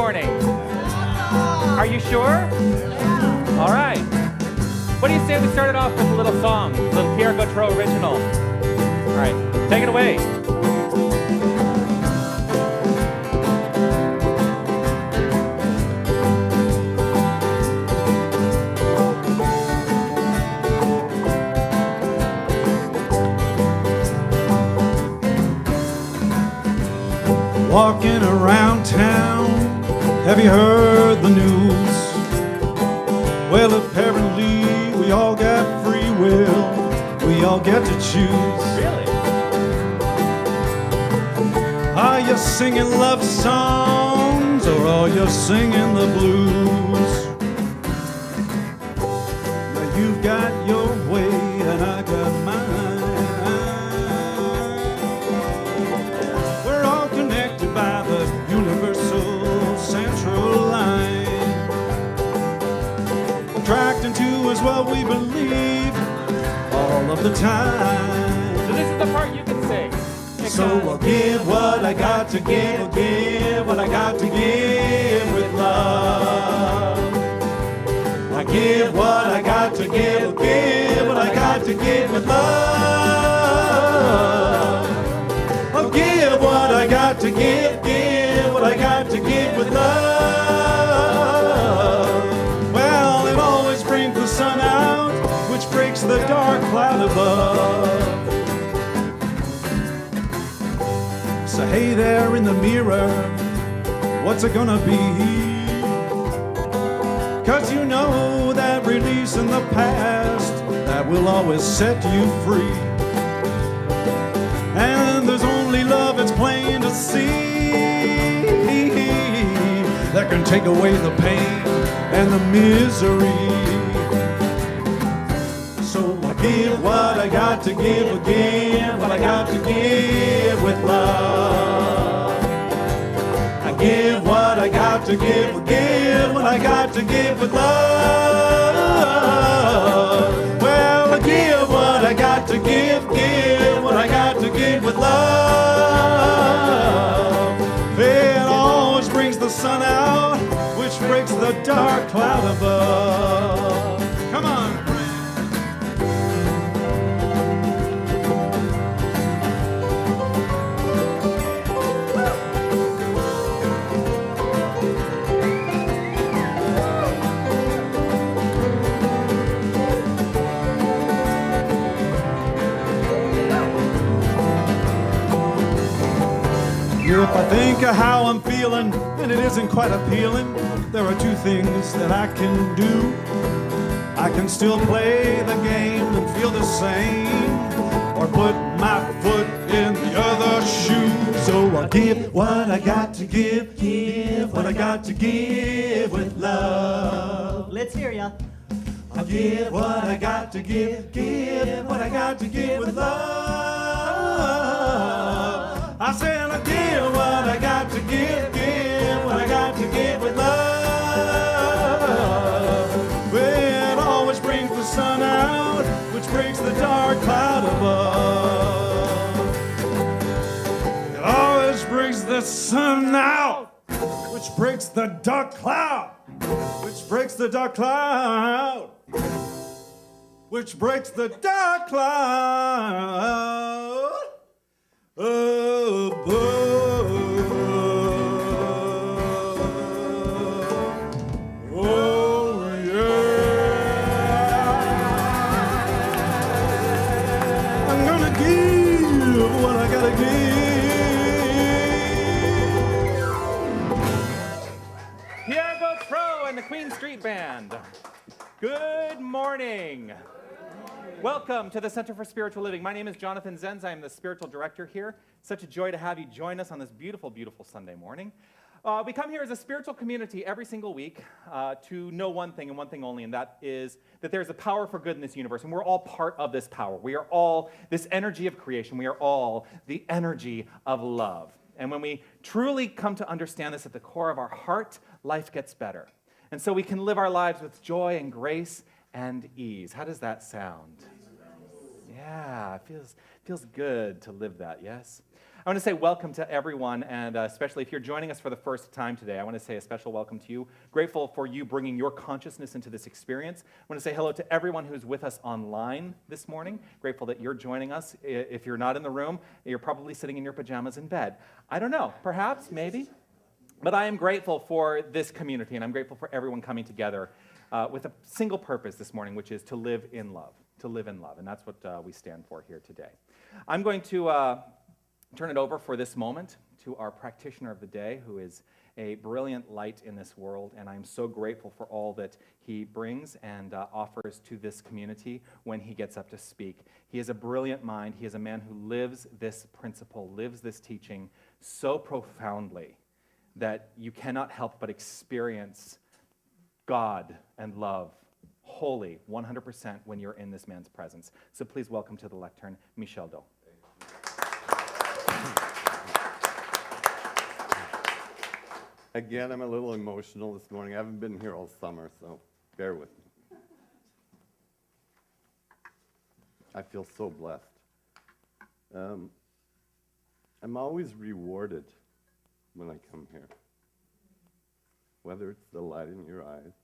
morning? Are you sure? All right. What do you say we started off with a little song, a little Pierre Gautreau original? All right, take it away. Walking around town, have you heard the news? Well, apparently we all got free will, we all get to choose. Really? Are you singing love songs or are you singing the blues? Now you've got your way and I got mine. By the universal central line, attracting to is what we believe all of the time. So this is the part you can sing. So I'll give what I got to give, I'll give what I got to give with love. I give what I got to give, I'll give what I got to give with love. I'll give what I got to give what I got to give with love. Well, it always brings the sun out, which breaks the dark cloud above. So hey there in the mirror, what's it gonna be? 'Cause you know that release in the past, that will always set you free. And there's only love, it's plain to see, that can take away the pain and the misery. So I give what I got to give again, what I got to give with love. I give what I got to give what I got to give with love. Well, I give what I got to give what I got to give with love. It always brings the sun out, which breaks the dark cloud above. Come on. If I think of how I'm feeling and it isn't quite appealing, there are two things that I can do. I can still play the game and feel the same, or put my foot in the other shoe. So I'll give what I got to give what I got to give with love. Let's hear ya. I'll give what I got to give what I got to give with love. I said I'll give what I got to give what I got to give with love. Well, it always brings the sun out, which breaks the dark cloud above. It always brings the sun out, which breaks the dark cloud, which breaks the dark cloud, which breaks the dark cloud above. Oh yeah, I'm gonna give what I gotta give. Pierre Gautreau and the Queen Street Band. Good morning. Welcome to the Center for Spiritual Living. My name is Jonathan Zenz. I am the spiritual director here. Such a joy to have you join us on this beautiful, beautiful Sunday morning. We come here as a spiritual community every single week to know one thing and one thing only, and that is that there's a power for good in this universe, and we're all part of this power. We are all this energy of creation. We are all the energy of love. And when we truly come to understand this at the core of our heart, life gets better. And so we can live our lives with joy and grace and ease. How does that sound? Yeah, it feels good to live that, yes? I want to say welcome to everyone, and especially if you're joining us for the first time today, I want to say a special welcome to you. Grateful for you bringing your consciousness into this experience. I want to say hello to everyone who's with us online this morning. Grateful that you're joining us. If you're not in the room, you're probably sitting in your pajamas in bed. I don't know, perhaps, maybe. But I am grateful for this community, and I'm grateful for everyone coming together with a single purpose this morning, which is to live in love. To live in love, and that's what we stand for here today. I'm going to turn it over for this moment to our practitioner of the day, who is a brilliant light in this world, and I'm so grateful for all that he brings and offers to this community when he gets up to speak. He is a brilliant mind. He is a man who lives this principle, lives this teaching so profoundly that you cannot help but experience God and love wholly, 100% when you're in this man's presence. So please welcome to the lectern, Michel Do. Again, I'm a little emotional this morning. I haven't been here all summer, so bear with me. I feel so blessed. I'm always rewarded when I come here, whether it's the light in your eyes,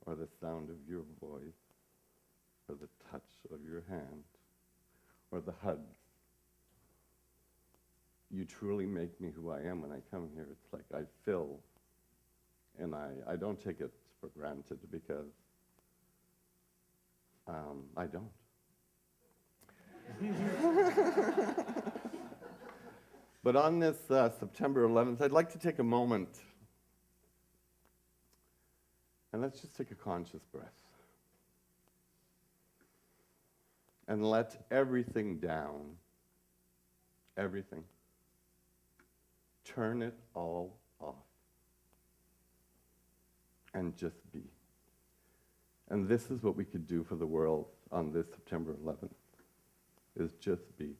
or the sound of your voice, or the touch of your hand, or the hug. You truly make me who I am when I come here. It's like I fill, and I don't take it for granted because I don't. But on this September 11th, I'd like to take a moment, and let's just take a conscious breath and let everything down, everything. Turn it all off and just be. And this is what we could do for the world on this September 11th, is just be.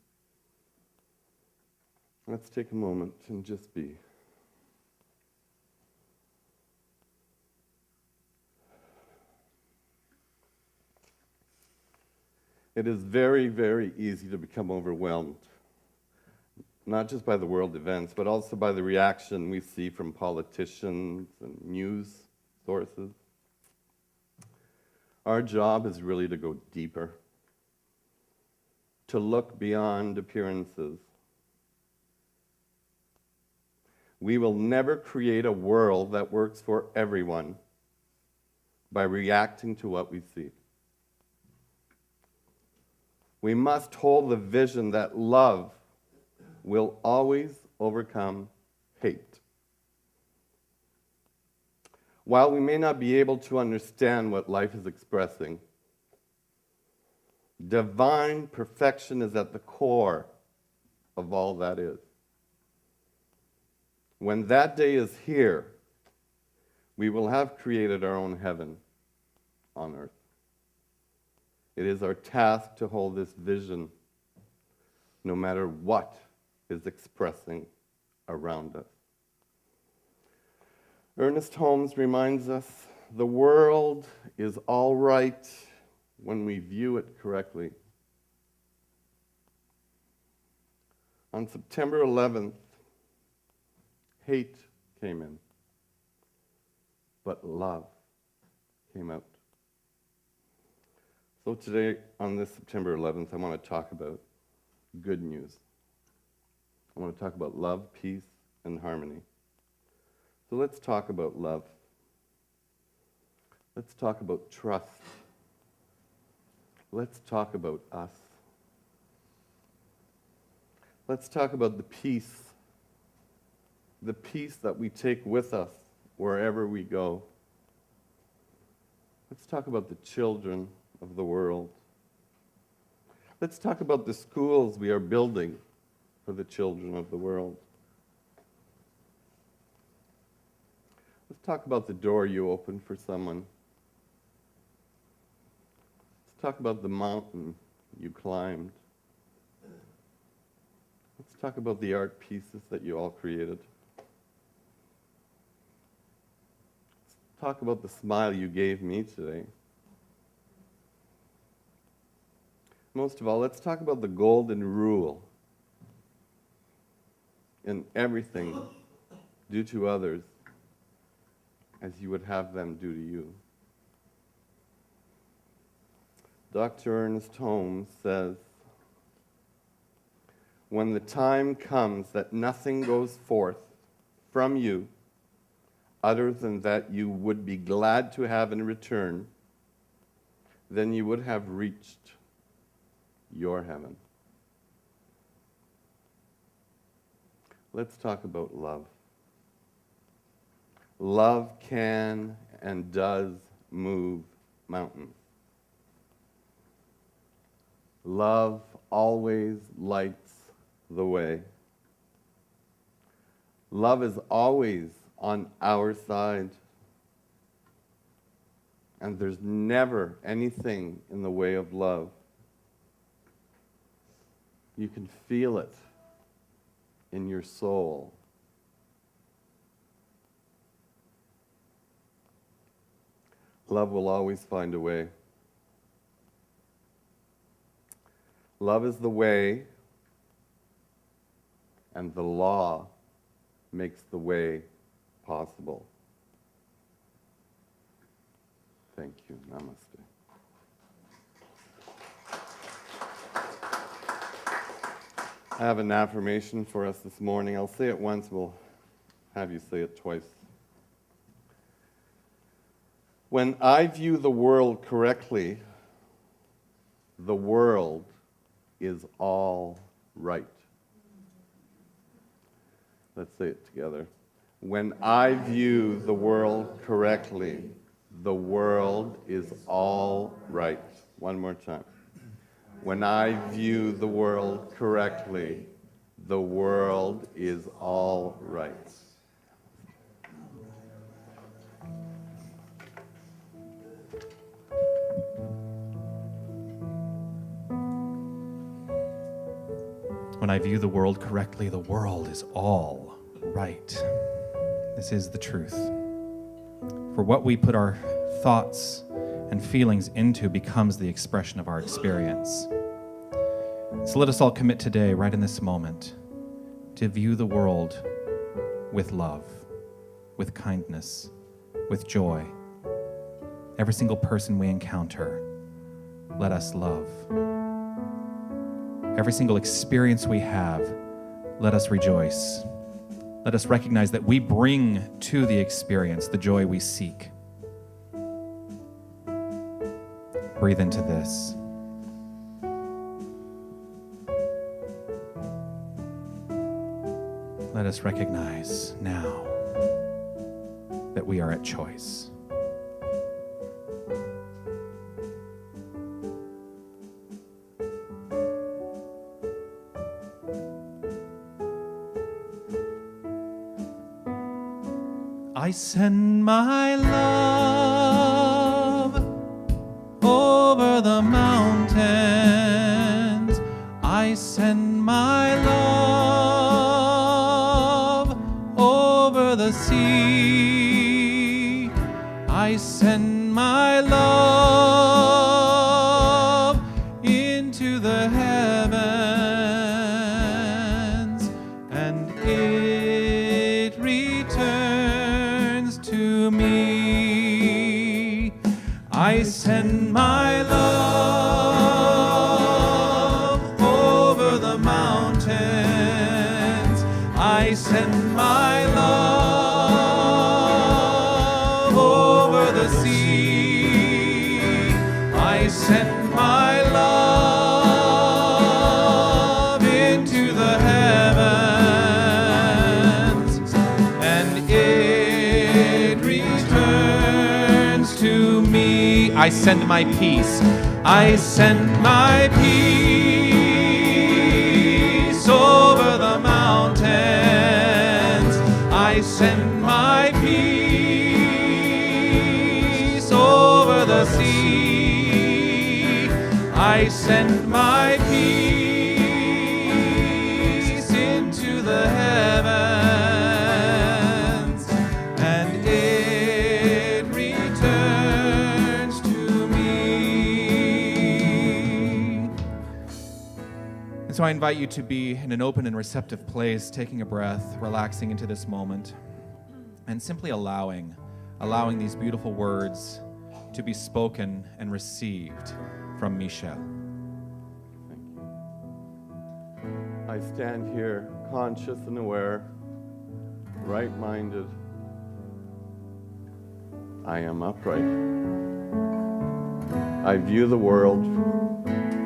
Let's take a moment and just be. It is very, very easy to become overwhelmed, not just by the world events, but also by the reaction we see from politicians and news sources. Our job is really to go deeper, to look beyond appearances. We will never create a world that works for everyone by reacting to what we see. We must hold the vision that love will always overcome hate. While we may not be able to understand what life is expressing, divine perfection is at the core of all that is. When that day is here, we will have created our own heaven on earth. It is our task to hold this vision no matter what is expressing around us. Ernest Holmes reminds us the world is all right when we view it correctly. On September 11th, hate came in, but love came out. So today, on this September 11th, I want to talk about good news. I want to talk about love, peace, and harmony. So let's talk about love. Let's talk about trust. Let's talk about us. Let's talk about the peace that we take with us wherever we go. Let's talk about the children of the world. Let's talk about the schools we are building for the children of the world. Let's talk about the door you opened for someone. Let's talk about the mountain you climbed. Let's talk about the art pieces that you all created. Let's talk about the smile you gave me today. Most of all, let's talk about the golden rule in everything, do to others as you would have them do to you. Dr. Ernest Holmes says, when the time comes that nothing goes forth from you other than that you would be glad to have in return, then you would have reached your heaven. Let's talk about love. Love can and does move mountains. Love always lights the way. Love is always on our side. And there's never anything in the way of love. You can feel it in your soul. Love will always find a way. Love is the way, and the law makes the way possible. Thank you. Namaste. I have an affirmation for us this morning. I'll say it once, we'll have you say it twice. When I view the world correctly, the world is all right. Let's say it together. When I view the world correctly, the world is all right. One more time. When I view the world correctly, the world is all right. When I view the world correctly, the world is all right. This is the truth. For what we put our thoughts and feelings into becomes the expression of our experience. So let us all commit today, right in this moment, to view the world with love, with kindness, with joy. Every single person we encounter, let us love. Every single experience we have, let us rejoice. Let us recognize that we bring to the experience the joy we seek. Breathe into this. Let us recognize now that we are at choice. I send my love over the mountains. I send my love over the sea. I send my love into the heavens, and it returns to me. I send my love over the mountains. I send my love over the sea. I send my love into the heavens, and it returns to me. I send my peace. I send my peace over the mountains. I send my peace over the sea. I send my peace into the heavens, and it returns to me. And So I invite you to be in an open and receptive place, taking a breath, relaxing into this moment, and simply allowing these beautiful words to be spoken and received from Michel. Thank you. I stand here conscious and aware, right-minded. I am upright. I view the world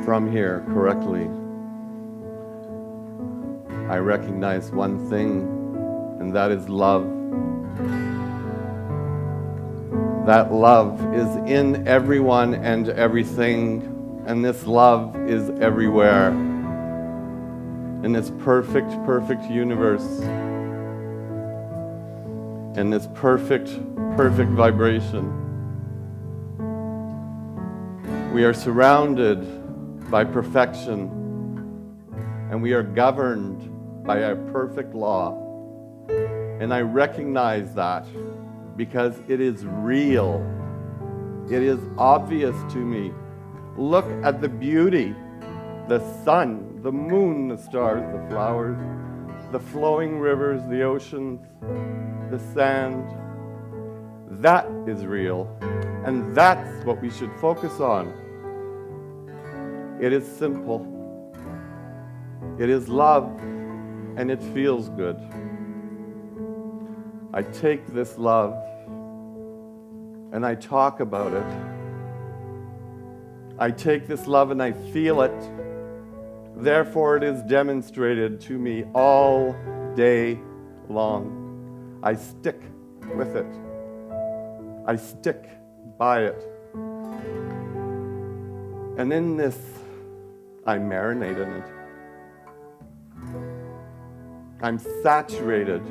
from here correctly. I recognize one thing, and that is love. That love is in everyone and everything, and this love is everywhere. In this perfect, perfect universe, in this perfect, perfect vibration. We are surrounded by perfection, and we are governed by a perfect law. And I recognize that because it is real. It is obvious to me. Look at the beauty, the sun, the moon, the stars, the flowers, the flowing rivers, the oceans, the sand. That is real, and that's what we should focus on. It is simple. It is love, and it feels good. I take this love, and I talk about it. I take this love and I feel it. Therefore, it is demonstrated to me all day long. I stick with it. I stick by it. And in this, I marinate in it. I'm saturated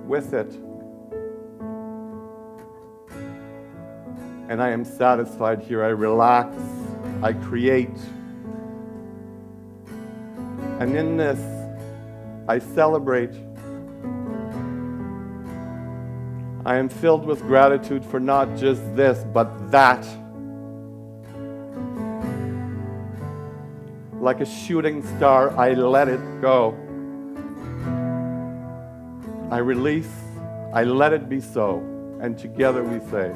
with it. And I am satisfied here. I relax. I create. And in this, I celebrate. I am filled with gratitude for not just this, but that. Like a shooting star, I let it go. I release, I let it be so. And together we say,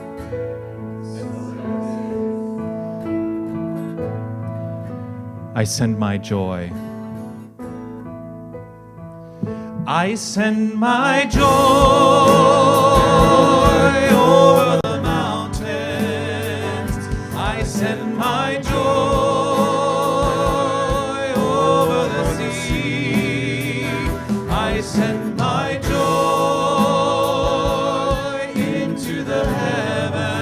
I send my joy. I send my joy over the mountains. I send my joy over the sea. I send my joy into the heavens,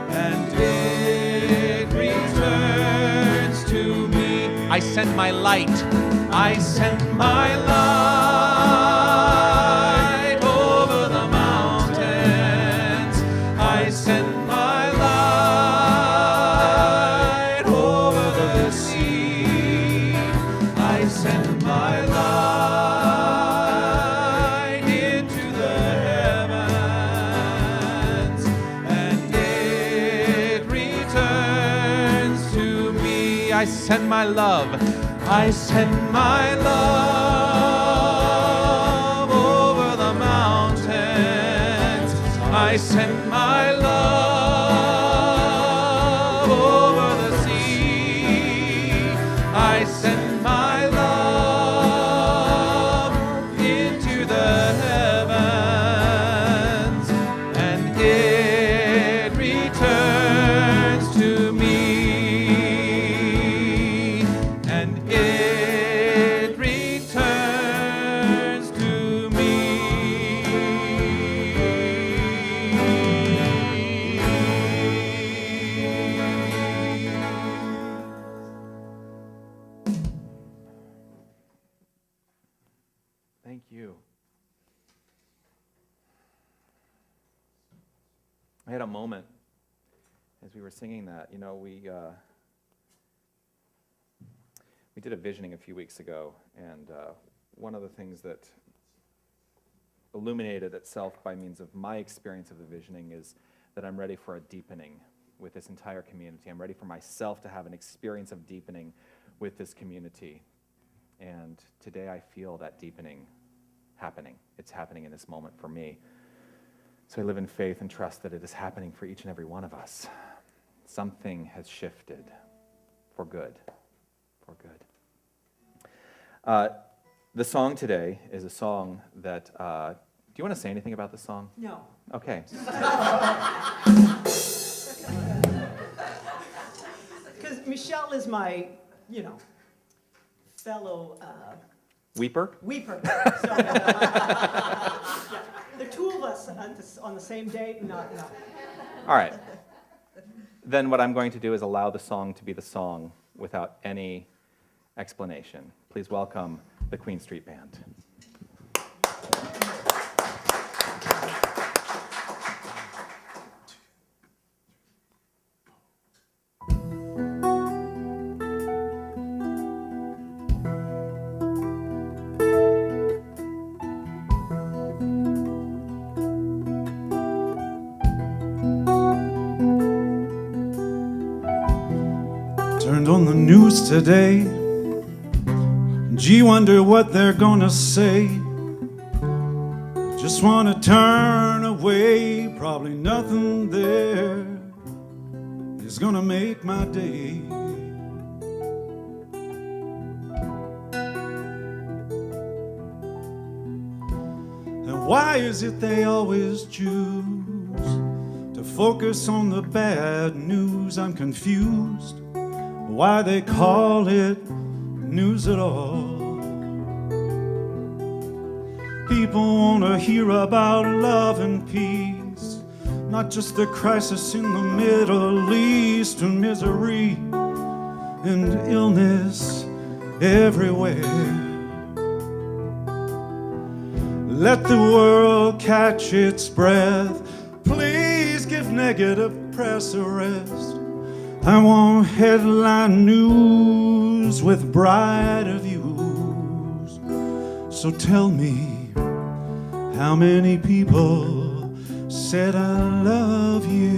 and it returns to me. I send my light. I send my light over the mountains. I send my light over the sea. I send my light into the heavens, and it returns to me. I send my love. I send my love over the mountains. I send my love over the sea. I send my love into the heavens, and it returns to me. Thank you. I had a moment as we were singing that. You know, we did a visioning a few weeks ago, and one of the things that illuminated itself by means of my experience of the visioning is that I'm ready for a deepening with this entire community. I'm ready for myself to have an experience of deepening with this community. And today I feel that deepening happening. It's happening in this moment for me. So I live in faith and trust that it is happening for each and every one of us. Something has shifted for good. For good. The song today is a song that, do you want to say anything about the song? No. Okay. Because Michelle is my, fellow Weeper? weeper. So, yeah. The two of us on the same date, no. All right. Then what I'm going to do is allow the song to be the song without any explanation. Please welcome the Queen Street Band. Turned on the news today. Gee, wonder what they're gonna say. Just wanna turn away. Probably nothing there is gonna make my day. And why is it they always choose to focus on the bad news? I'm confused why they call it news at all. People want to hear about love and peace, not just the crisis in the Middle East, and misery and illness everywhere. Let the world catch its breath. Please give negative press a rest. I want headline news with brighter views. So tell me, how many people said I love you?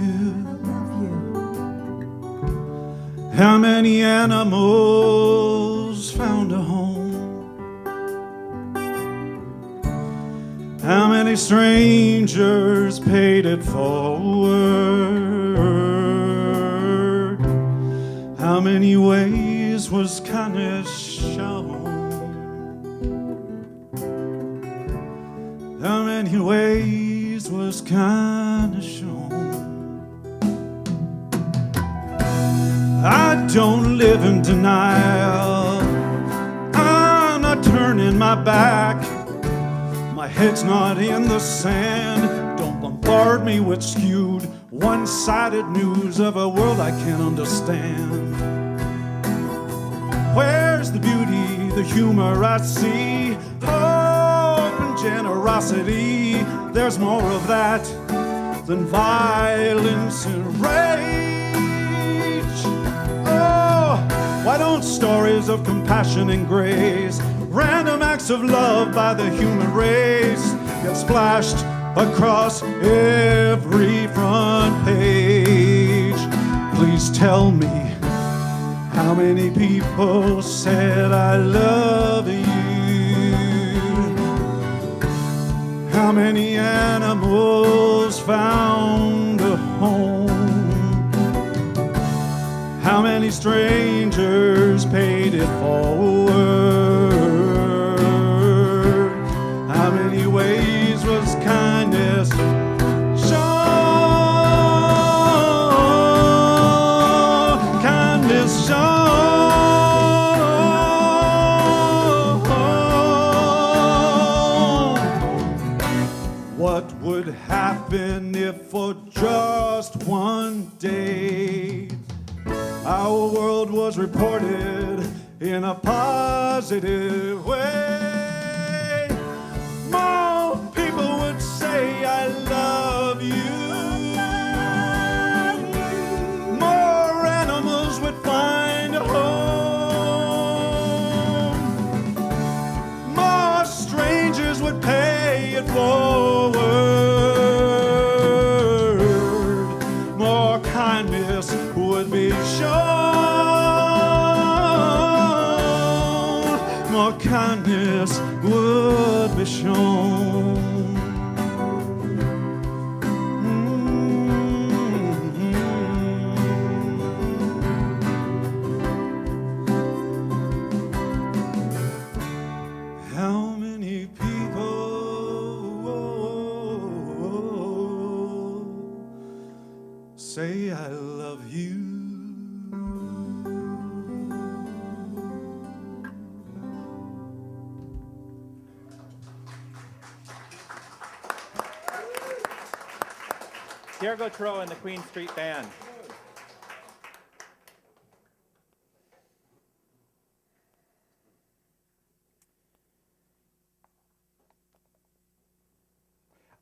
How many animals found a home? How many strangers paid it forward? How many ways was kindness shown? How many ways was kindness shown? I don't live in denial. I'm not turning my back. My head's not in the sand. Don't bombard me with skewed, one-sided news of a world I can't understand. Where's the beauty, the humor I see? Hope and generosity. There's more of that than violence and rage. Oh, why don't stories of compassion and grace, random acts of love by the human race, get splashed across every front page? Please tell me, how many people said I love you? How many animals found a home? How many strangers paid it forward? How many ways was kindness shown? Kindness shown. What would happen if for just one day our world was reported in a positive way? More people would say I love you. More animals would find a home. More strangers would pay it forward. More kindness would be shown. more kindness would be shown. How many people say I love you? Pierre Gautreau and the Queen Street Band.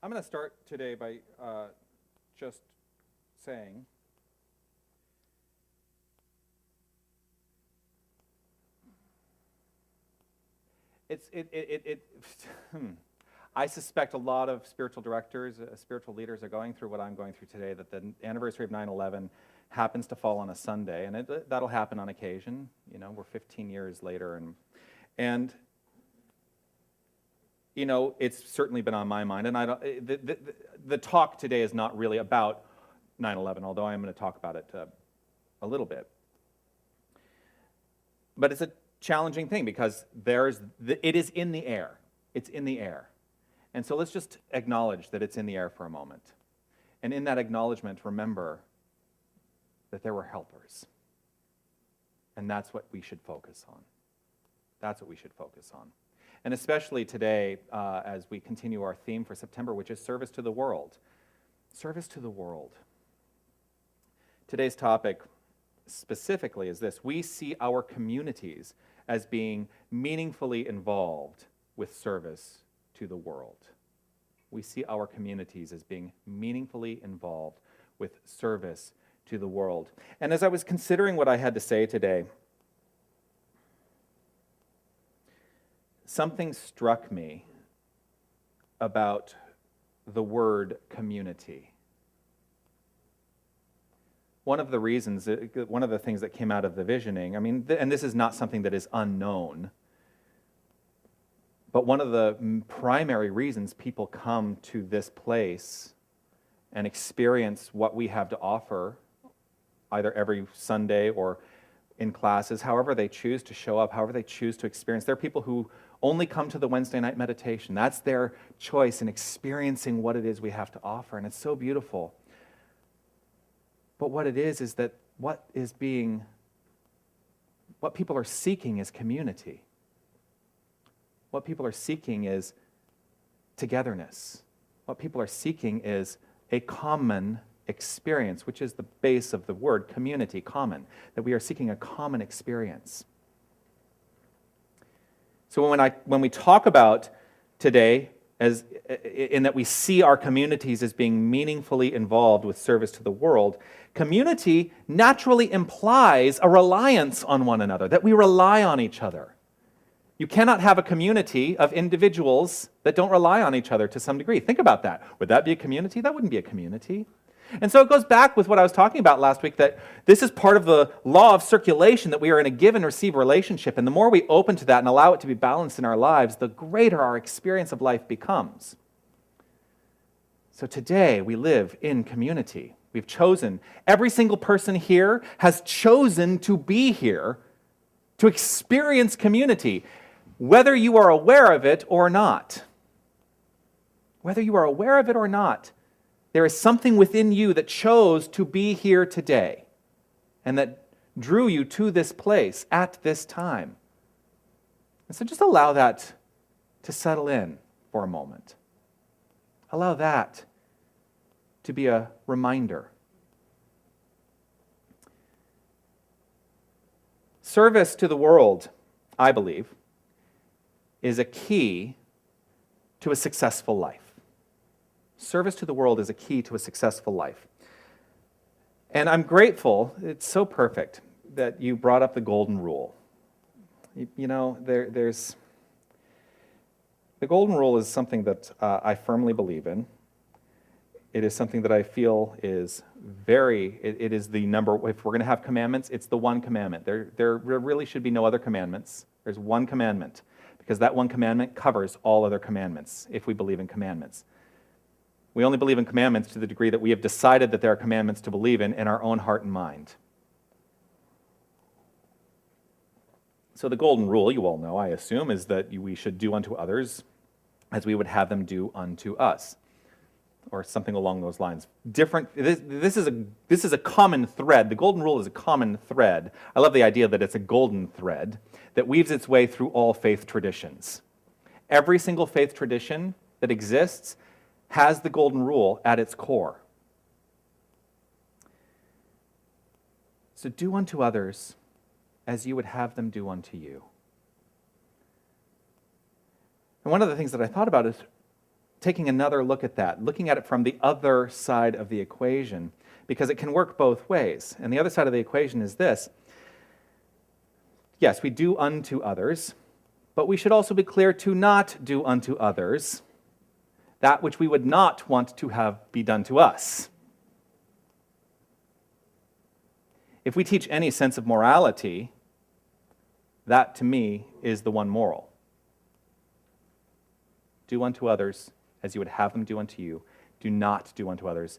I'm going to start today by just saying I suspect a lot of spiritual directors, spiritual leaders are going through what I'm going through today, that the anniversary of 9/11 happens to fall on a Sunday, and that'll happen on occasion. You know, we're 15 years later, and you know, it's certainly been on my mind, and I don't. The talk today is not really about 9/11, although I am going to talk about it a little bit. But it's a challenging thing because it is in the air. It's in the air. And so let's just acknowledge that it's in the air for a moment. And in that acknowledgement, remember that there were helpers. And that's what we should focus on. That's what we should focus on. And especially today, as we continue our theme for September, which is service to the world. Service to the world. Today's topic specifically is this: we see our communities as being meaningfully involved with service to the world. We see our communities as being meaningfully involved with service to the world. And as I was considering what I had to say today, something struck me about the word community. One of the reasons, one of the things that came out of the visioning, I mean, and this is not something that is unknown, but one of the primary reasons people come to this place and experience what we have to offer, either every Sunday or in classes, however they choose to show up, however they choose to experience. There are people who only come to the Wednesday night meditation. That's their choice in experiencing what it is we have to offer, and it's so beautiful. But what it is that what people are seeking is community. What people are seeking is togetherness. What people are seeking is a common experience, which is the base of the word community, common, that we are seeking a common experience. So when we talk about today, as in that we see our communities as being meaningfully involved with service to the world, community naturally implies a reliance on one another, that we rely on each other. You cannot have a community of individuals that don't rely on each other to some degree. Think about that. Would that be a community? That wouldn't be a community. And so it goes back with what I was talking about last week, that this is part of the law of circulation, that we are in a give and receive relationship. And the more we open to that and allow it to be balanced in our lives, the greater our experience of life becomes. So today we live in community. We've chosen, every single person here has chosen to be here to experience community, whether you are aware of it or not. Whether you are aware of it or not, there is something within you that chose to be here today and that drew you to this place at this time. And so just allow that to settle in for a moment. Allow that to be a reminder. Service to the world, I believe, is a key to a successful life. Service to the world is a key to a successful life. And I'm grateful, it's so perfect, that you brought up the golden rule. You know, there's... The golden rule is something that I firmly believe in. it is something that I feel is it is the number, if we're going to have commandments, it's the one commandment. There really should be no other commandments. There's one commandment, because that one commandment covers all other commandments, if we believe in commandments. We only believe in commandments to the degree that we have decided that there are commandments to believe in our own heart and mind. So the golden rule, you all know, I assume, is that we should do unto others as we would have them do unto us, or something along those lines. This is a common thread. The golden rule is a common thread. I love the idea that it's a golden thread that weaves its way through all faith traditions. Every single faith tradition that exists has the golden rule at its core. So do unto others as you would have them do unto you. And one of the things that I thought about is taking another look at that, looking at it from the other side of the equation, because it can work both ways. And the other side of the equation is this. Yes, we do unto others, but we should also be clear to not do unto others that which we would not want to have be done to us. If we teach any sense of morality, that to me is the one moral. Do unto others as you would have them do unto you. Do not do unto others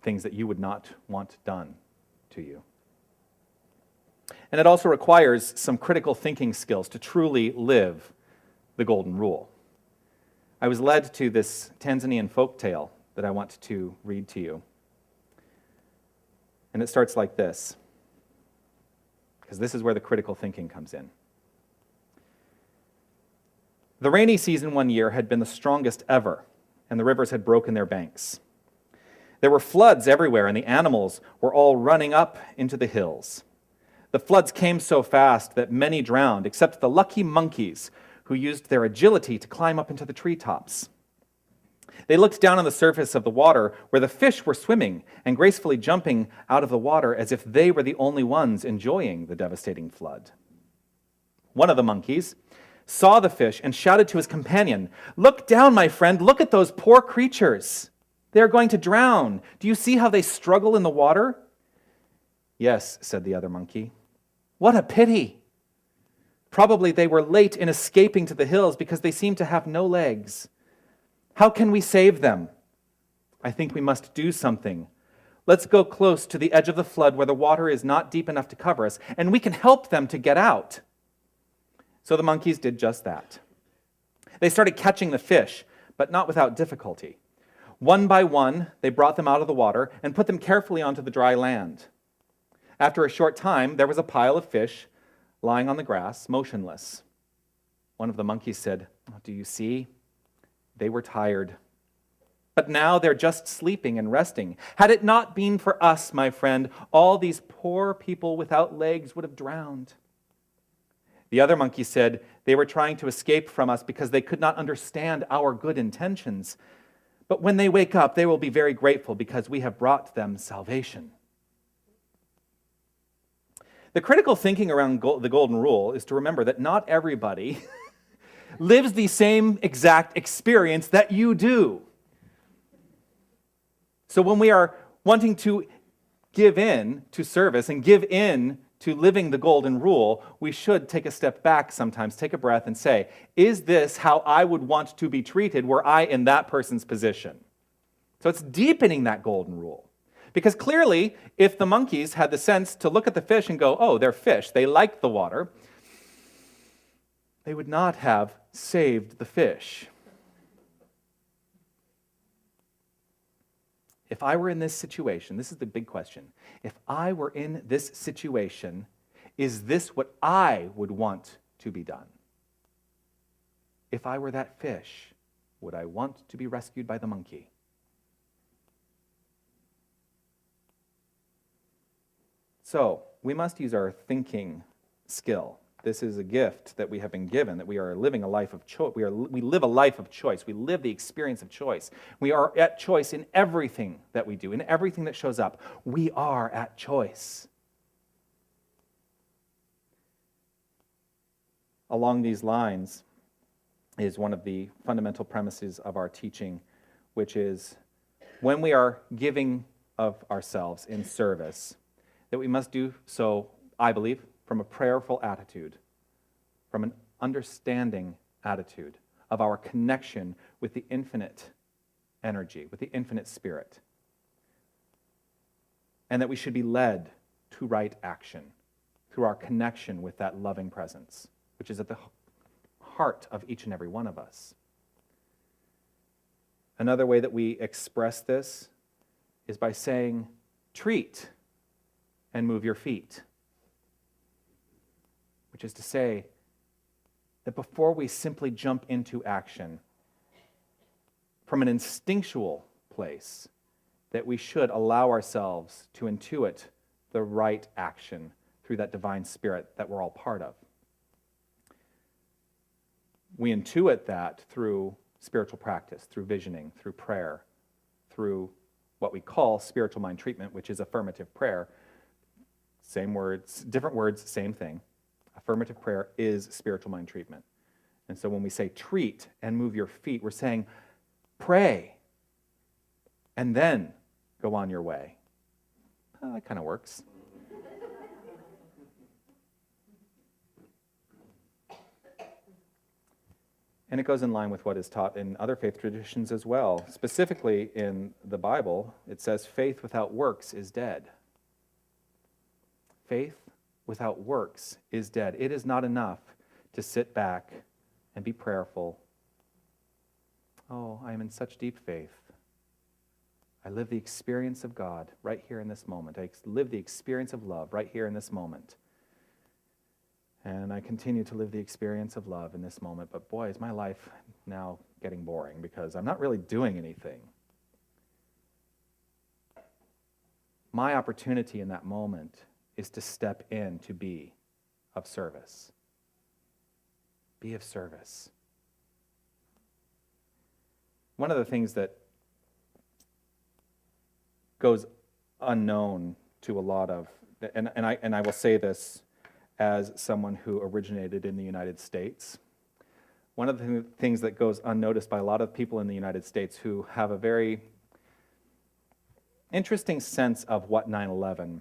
things that you would not want done to you. And it also requires some critical thinking skills to truly live the golden rule. I was led to this Tanzanian folk tale that I want to read to you. And it starts like this, because this is where the critical thinking comes in. The rainy season one year had been the strongest ever, and the rivers had broken their banks. There were floods everywhere, and the animals were all running up into the hills. The floods came so fast that many drowned, except the lucky monkeys who used their agility to climb up into the treetops. They looked down on the surface of the water where the fish were swimming and gracefully jumping out of the water as if they were the only ones enjoying the devastating flood. One of the monkeys saw the fish and shouted to his companion, "Look down, my friend, look at those poor creatures. They are going to drown. Do you see how they struggle in the water?" "Yes," said the other monkey. "What a pity. Probably they were late in escaping to the hills because they seem to have no legs. How can we save them? I think we must do something. Let's go close to the edge of the flood where the water is not deep enough to cover us, and we can help them to get out." So the monkeys did just that. They started catching the fish, but not without difficulty. One by one, they brought them out of the water and put them carefully onto the dry land. After a short time, there was a pile of fish lying on the grass, motionless. One of the monkeys said, "Oh, do you see? They were tired. But now they're just sleeping and resting. Had it not been for us, my friend, all these poor people without legs would have drowned." The other monkey said, "They were trying to escape from us because they could not understand our good intentions. But when they wake up, they will be very grateful because we have brought them salvation." The critical thinking around the golden rule is to remember that not everybody lives the same exact experience that you do. So when we are wanting to give in to service and give in to living the golden rule, we should take a step back sometimes, take a breath and say, is this how I would want to be treated were I in that person's position? So it's deepening that golden rule. Because clearly, if the monkeys had the sense to look at the fish and go, "Oh, they're fish, they like the water," they would not have saved the fish. If I were in this situation, this is the big question. If I were in this situation, is this what I would want to be done? If I were that fish, would I want to be rescued by the monkey? So, we must use our thinking skill. This is a gift that we have been given, that we are living a life of choice. We live a life of choice. We live the experience of choice. We are at choice in everything that we do, in everything that shows up. We are at choice. Along these lines is one of the fundamental premises of our teaching, which is when we are giving of ourselves in service, that we must do so, I believe, from a prayerful attitude, from an understanding attitude of our connection with the infinite energy, with the infinite spirit. And that we should be led to right action through our connection with that loving presence, which is at the heart of each and every one of us. Another way that we express this is by saying, treat and move your feet. Which is to say that before we simply jump into action, from an instinctual place, that we should allow ourselves to intuit the right action through that divine spirit that we're all part of. We intuit that through spiritual practice, through visioning, through prayer, through what we call spiritual mind treatment, which is affirmative prayer. Same words, different words, same thing. Affirmative prayer is spiritual mind treatment. And so when we say treat and move your feet, we're saying pray and then go on your way. That kind of works. And it goes in line with what is taught in other faith traditions as well. Specifically in the Bible, it says faith without works is dead. Faith without works is dead. It is not enough to sit back and be prayerful. Oh, I am in such deep faith. I live the experience of God right here in this moment. I live the experience of love right here in this moment. And I continue to live the experience of love in this moment. But boy, is my life now getting boring because I'm not really doing anything. My opportunity in that moment is to step in to be of service. Be of service. One of the things that goes unknown to a lot of, and I will say this as someone who originated in the United States, one of the things that goes unnoticed by a lot of people in the United States who have a very interesting sense of what 9/11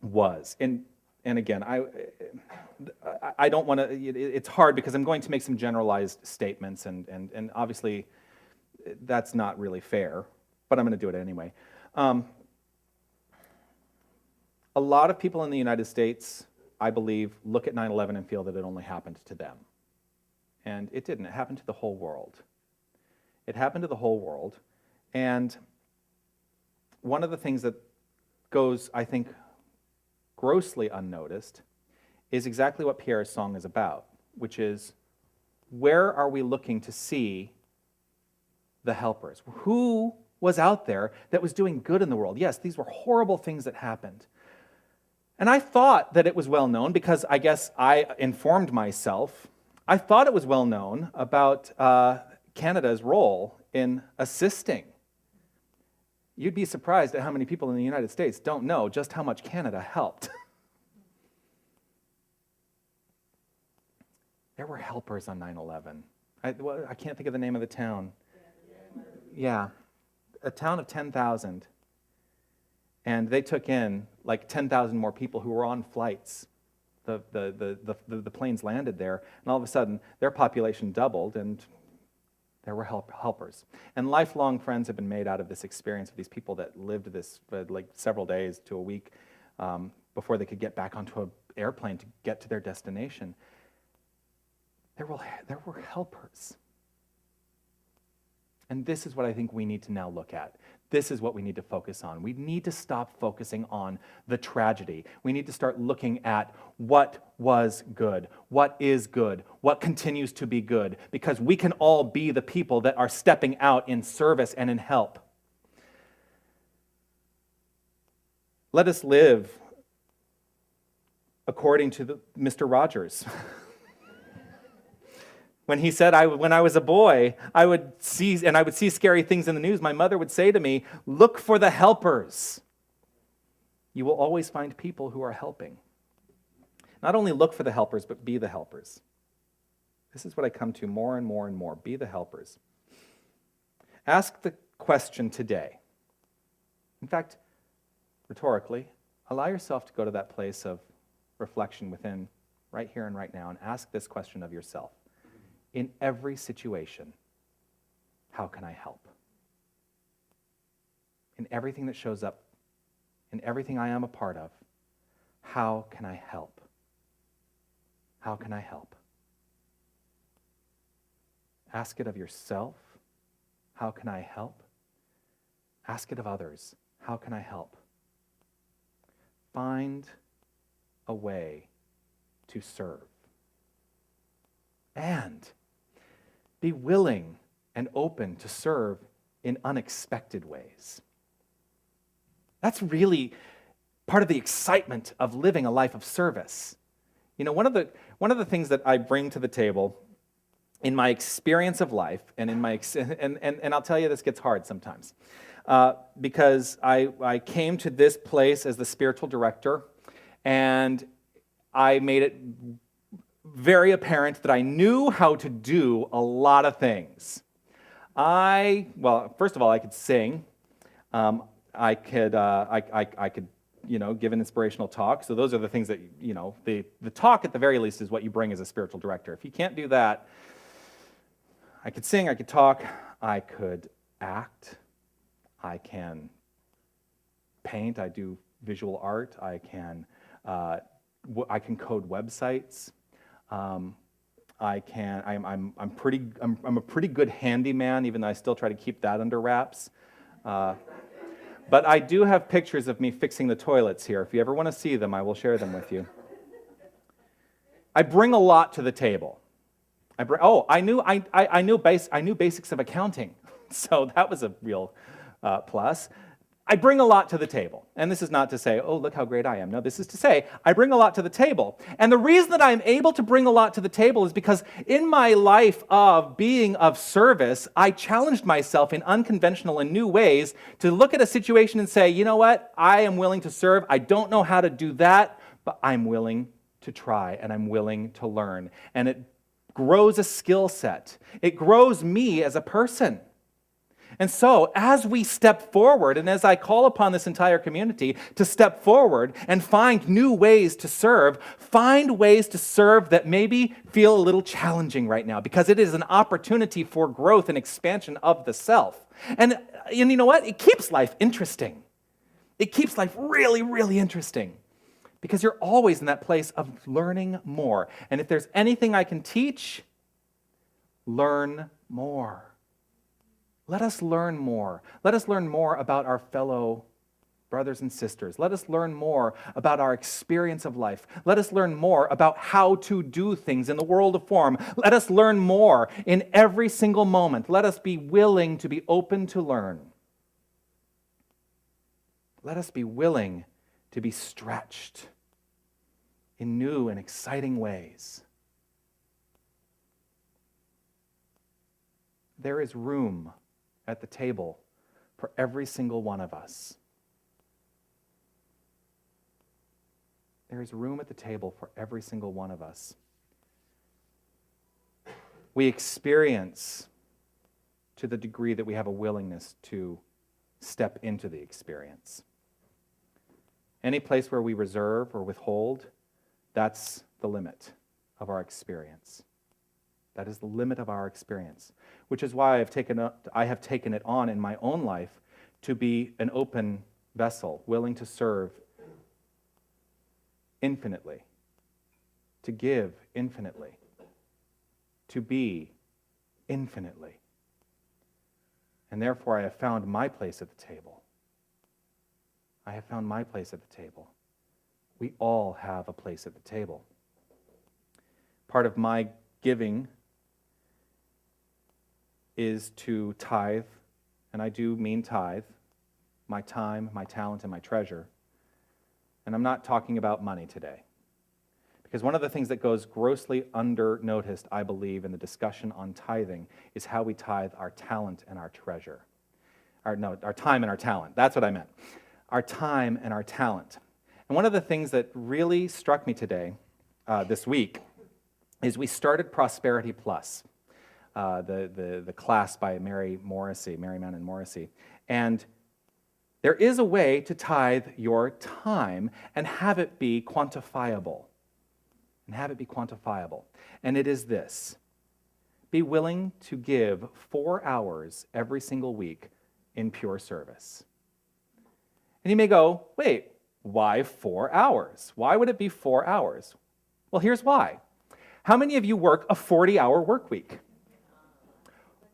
was. And again, I don't want to, it's hard because I'm going to make some generalized statements, and obviously that's not really fair, but I'm going to do it anyway. A lot of people in the United States, I believe, look at 9/11 and feel that it only happened to them. And it didn't. It happened to the whole world. It happened to the whole world. And one of the things that goes, I think, grossly unnoticed is exactly what Pierre's song is about, which is, where are we looking to see the helpers? Who was out there that was doing good in the world? Yes, these were horrible things that happened. And I thought that it was well known because I guess I informed myself. I thought it was well known about Canada's role in assisting. You'd be surprised at how many people in the United States don't know just how much Canada helped. There were helpers on 9/11. I can't think of the name of the town. Yeah, a town of 10,000. And they took in like 10,000 more people who were on flights. The planes landed there, and all of a sudden their population doubled, and there were helpers. And lifelong friends have been made out of this experience of these people that lived this like several days to a week before they could get back onto an airplane to get to their destination. There were helpers. And this is what I think we need to now look at. This is what we need to focus on. We need to stop focusing on the tragedy. We need to start looking at what was good, what is good, what continues to be good, because we can all be the people that are stepping out in service and in help. Let us live according to Mr. Rogers. When he said, when I was a boy, I would see scary things in the news, my mother would say to me, look for the helpers. You will always find people who are helping. Not only look for the helpers, but be the helpers. This is what I come to more and more and more. Be the helpers. Ask the question today. In fact, rhetorically, allow yourself to go to that place of reflection within, right here and right now, and ask this question of yourself. In every situation, how can I help? In everything that shows up, in everything I am a part of, how can I help? How can I help? Ask it of yourself. How can I help? Ask it of others. How can I help? Find a way to serve. And be willing and open to serve in unexpected ways. That's really part of the excitement of living a life of service. You know, one of the things that I bring to the table in my experience of life, and in my and I'll tell you, this gets hard sometimes, because I came to this place as the spiritual director, and I made it very apparent that I knew how to do a lot of things. Well, first of all, I could sing. I could, give an inspirational talk. So those are the things that, the talk at the very least is what you bring as a spiritual director. If you can't do that, I could sing, I could talk, I could act, I can paint, I do visual art, I can code websites. I'm a pretty good handyman, even though I still try to keep that under wraps. But I do have pictures of me fixing the toilets here. If you ever want to see them, I will share them with you. I bring a lot to the table. I knew basics of accounting, so that was a real plus. I bring a lot to the table. And this is not to say, oh, look how great I am. No, this is to say, I bring a lot to the table. And the reason that I'm able to bring a lot to the table is because in my life of being of service, I challenged myself in unconventional and new ways to look at a situation and say, you know what? I am willing to serve. I don't know how to do that, but I'm willing to try and I'm willing to learn. And it grows a skill set. It grows me as a person. And so, as we step forward, and as I call upon this entire community to step forward and find new ways to serve, find ways to serve that maybe feel a little challenging right now, because it is an opportunity for growth and expansion of the self. And you know what? It keeps life interesting. It keeps life really, really interesting, because you're always in that place of learning more. And if there's anything I can teach, learn more. Let us learn more. Let us learn more about our fellow brothers and sisters. Let us learn more about our experience of life. Let us learn more about how to do things in the world of form. Let us learn more in every single moment. Let us be willing to be open to learn. Let us be willing to be stretched in new and exciting ways. There is room at the table for every single one of us. There is room at the table for every single one of us. We experience to the degree that we have a willingness to step into the experience. Any place where we reserve or withhold, that's the limit of our experience. That is the limit of our experience, which is why I have taken it on in my own life to be an open vessel, willing to serve infinitely, to give infinitely, to be infinitely. And therefore, I have found my place at the table. I have found my place at the table. We all have a place at the table. Part of my giving is to tithe, and I do mean tithe, my time, my talent, and my treasure. And I'm not talking about money today. Because one of the things that goes grossly under-noticed, I believe, in the discussion on tithing is how we tithe our talent and our treasure. Our time and our talent. That's what I meant. Our time and our talent. And one of the things that really struck me today, this week, is we started Prosperity Plus. the class by Mary Mann and Morrissey. And there is a way to tithe your time and have it be quantifiable. And it is this: be willing to give 4 hours every single week in pure service. And you may go, wait, why 4 hours? Why would it be 4 hours? Well, here's why. How many of you work a 40-hour work week?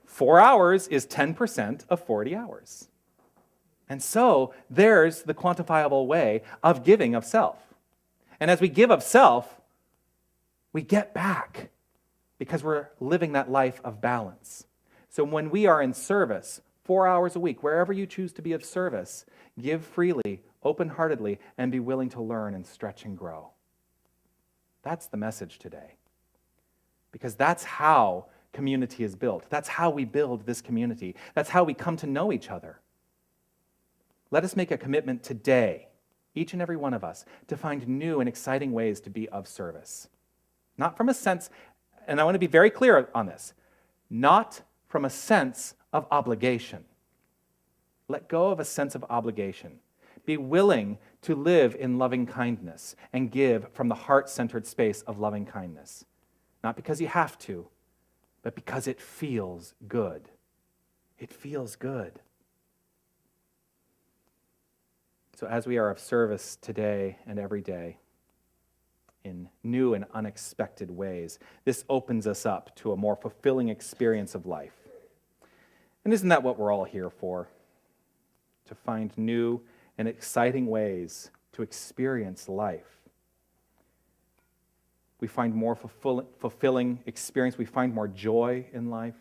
4 hours is 10% of 40 hours. And so there's the quantifiable way of giving of self. And as we give of self, we get back because we're living that life of balance. So when we are in service, 4 hours a week, wherever you choose to be of service, give freely, open-heartedly, and be willing to learn and stretch and grow. That's the message today. Because that's how community is built. That's how we build this community. That's how we come to know each other. Let us make a commitment today, each and every one of us, to find new and exciting ways to be of service. Not from a sense, and I want to be very clear on this, not from a sense of obligation. Let go of a sense of obligation. Be willing to live in loving kindness and give from the heart-centered space of loving kindness. Not because you have to, but because it feels good. It feels good. So as we are of service today and every day in new and unexpected ways, this opens us up to a more fulfilling experience of life. And isn't that what we're all here for? To find new and exciting ways to experience life. We find more fulfilling experience. We find more joy in life.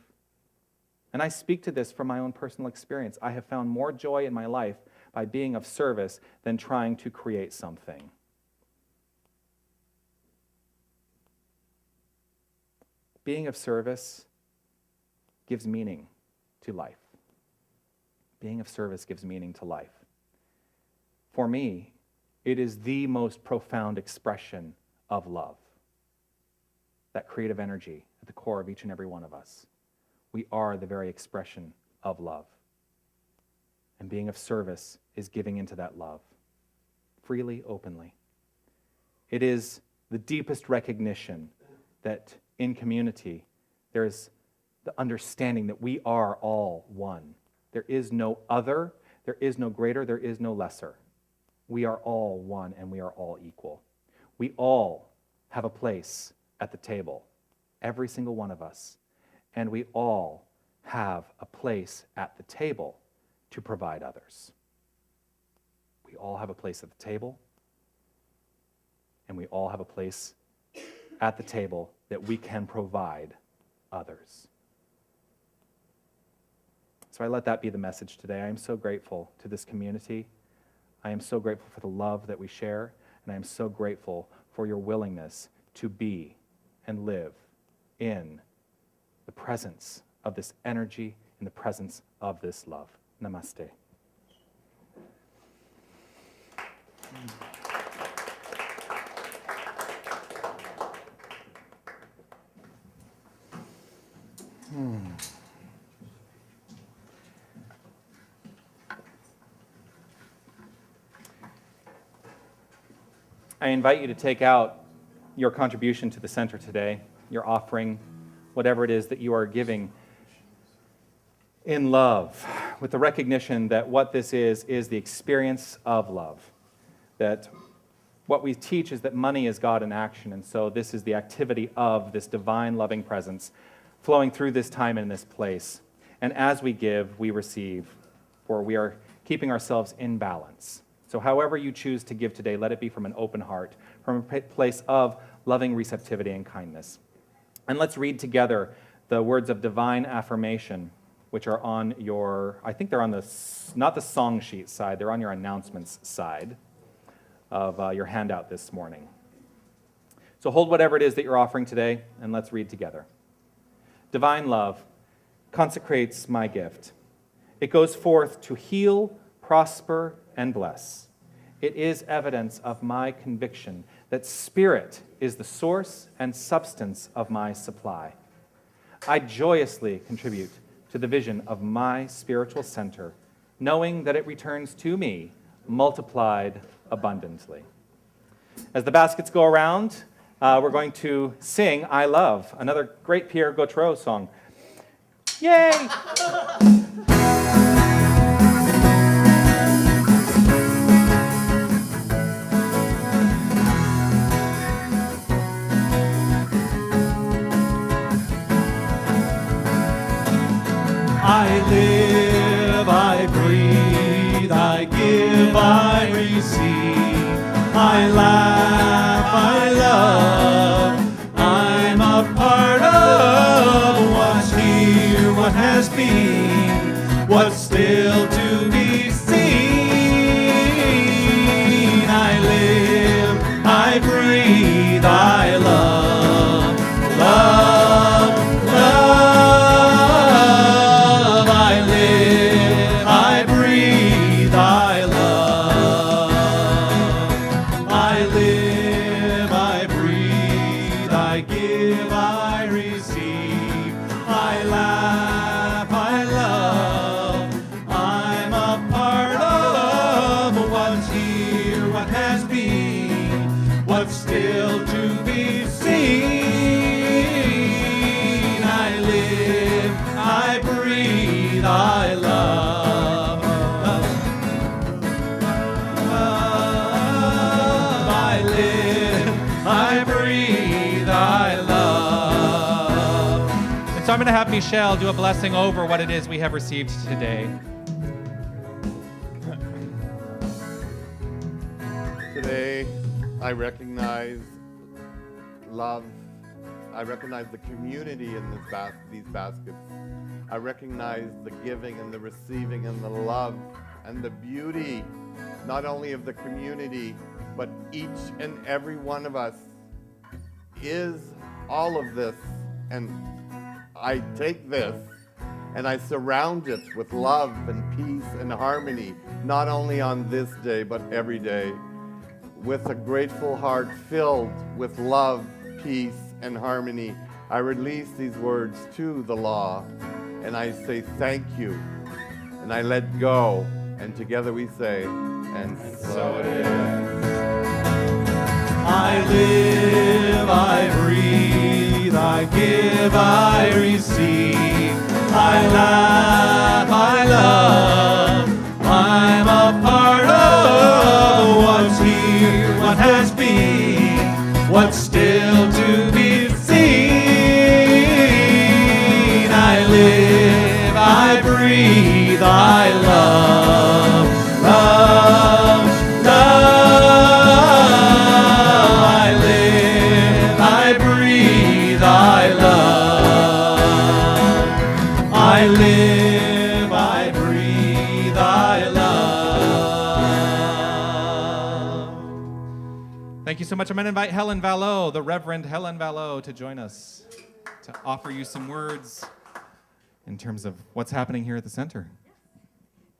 And I speak to this from my own personal experience. I have found more joy in my life by being of service than trying to create something. Being of service gives meaning to life. Being of service gives meaning to life. For me, it is the most profound expression of love. That creative energy at the core of each and every one of us. We are the very expression of love. And being of service is giving into that love, freely, openly. It is the deepest recognition that in community there is the understanding that we are all one. There is no other, there is no greater, there is no lesser. We are all one and we are all equal. We all have a place at the table, every single one of us, and we all have a place at the table to provide others. We all have a place at the table, and we all have a place at the table that we can provide others. So I let that be the message today. I am so grateful to this community. I am so grateful for the love that we share, and I am so grateful for your willingness to be and live in the presence of this energy, in the presence of this love. Namaste. I invite you to take out your contribution to the center today, your offering, whatever it is that you are giving in love, with the recognition that what this is the experience of love. That what we teach is that money is God in action, and so this is the activity of this divine loving presence flowing through this time and this place. And as we give, we receive, for we are keeping ourselves in balance. So however you choose to give today, let it be from an open heart, from a place of loving receptivity and kindness. And let's read together the words of divine affirmation, which are on your, I think they're on the, not the song sheet side, they're on your announcements side of your handout this morning. So hold whatever it is that you're offering today, and let's read together. Divine love consecrates my gift. It goes forth to heal, prosper, and bless. It is evidence of my conviction that spirit is the source and substance of my supply. I joyously contribute to the vision of my spiritual center, knowing that it returns to me multiplied abundantly. As the baskets go around, we're going to sing I Love, another great Pierre Gautreau song. Yay! I live, I breathe, I give, I receive, I laugh, I love, I'm a part of what's here, what has been, what's still to be seen. I live, I breathe, I love, love, love. I live, I breathe, I love. I live, I breathe, I give, I receive, I laugh, I love. I'm a part of what's here, what has been, what's still to be seen. I live, I breathe, I love. I live, I breathe, I love. And so I'm going to have Michelle do a blessing over what it is we have received today. Today, I recognize love. I recognize the community in these baskets. I recognize the giving and the receiving and the love and the beauty, not only of the community, but each and every one of us is all of this. And I take this and I surround it with love and peace and harmony, not only on this day, but every day, with a grateful heart filled with love, peace, and harmony. I release these words to the law, and I say thank you, and I let go, and together we say, and so it is. I live, I breathe, I give, I receive, I laugh, I love, I'm a part of what's here, what has been, what's still to be seen. I live, I breathe, I love, love, love. I live, I breathe, I love. I live, I breathe, I love. Thank you so much. I'm going to invite Helen Vallot, the Reverend Helen Vallot, to join us to offer you some words in terms of what's happening here at the center.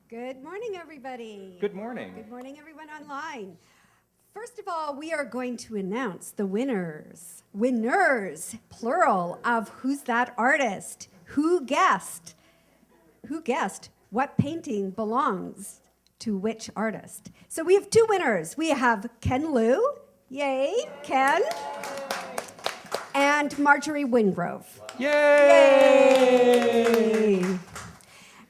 Good morning, everybody. Good morning. Good morning, everyone online. First of all, we are going to announce the winners, plural, of Who's That Artist? Who guessed what painting belongs to which artist? So we have two winners. We have Ken Liu, yay, Ken, and Marjorie Wingrove. Yay! Yay!